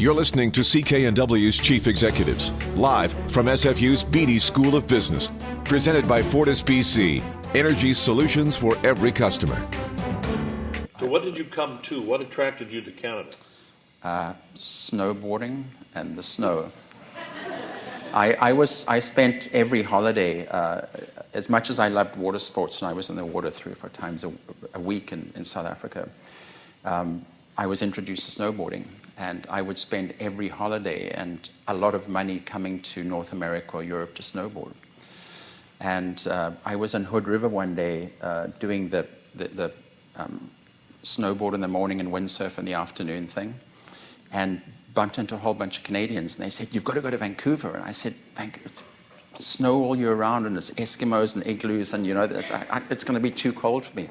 You're listening to CKNW's Chief Executives, live from SFU's Beedie School of Business. Presented by FortisBC, energy solutions for every customer. So what did you come to? What attracted you to Canada? Snowboarding and the snow. I spent every holiday, as much as I loved water sports, and I was in the water 3 or 4 times a week in South Africa, I was introduced to snowboarding. And I would spend every holiday and a lot of money coming to North America or Europe to snowboard. And I was in Hood River one day doing the snowboard in the morning and windsurf in the afternoon thing, and bumped into a whole bunch of Canadians. And they said, "You've got to go to Vancouver." And I said, "It's snow all year round, and it's Eskimos and igloos, and it's going to be too cold for me."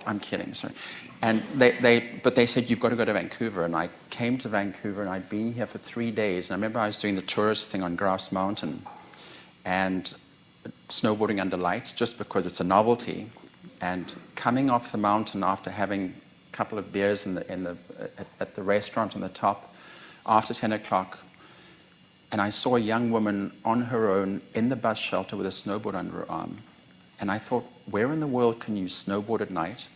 I'm kidding, sorry. And they said, "You've got to go to Vancouver." And I came to Vancouver, and I'd been here for 3 days. And I remember I was doing the tourist thing on Grouse Mountain and snowboarding under lights just because it's a novelty. And coming off the mountain after having a couple of beers at the restaurant on the top after 10 o'clock, and I saw a young woman on her own in the bus shelter with a snowboard under her arm. And I thought, where in the world can you snowboard at night?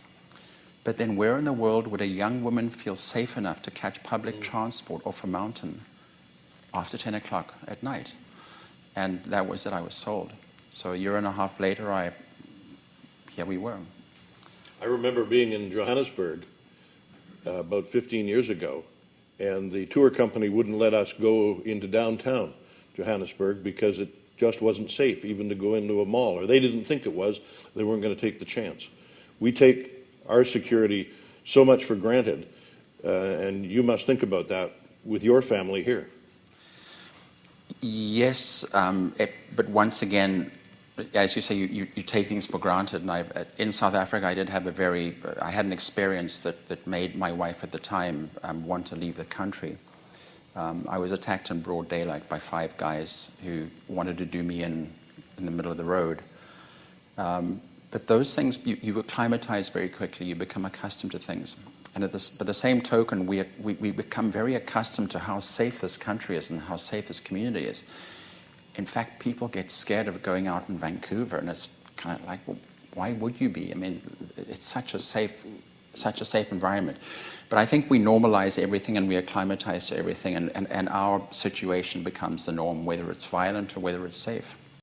But then where in the world would a young woman feel safe enough to catch public transport off a mountain after 10 o'clock at night? And that was it, I was sold. So a year and a half later, here we were. I remember being in Johannesburg about 15 years ago, and the tour company wouldn't let us go into downtown Johannesburg because it just wasn't safe even to go into a mall, or they didn't think it was. They weren't going to take the chance. We take our security so much for granted, and you must think about that with your family here. Yes, but once again, as you say, you take things for granted. And in South Africa, I had an experience that made my wife at the time want to leave the country. I was attacked in broad daylight by 5 guys who wanted to do me in the middle of the road. But those things, you acclimatize very quickly. You become accustomed to things. And by the same token, we become very accustomed to how safe this country is and how safe this community is. In fact, people get scared of going out in Vancouver, and it's kind of like, well, why would you be? I mean, it's such a safe environment. But I think we normalize everything and we acclimatize to everything, and our situation becomes the norm, whether it's violent or whether it's safe.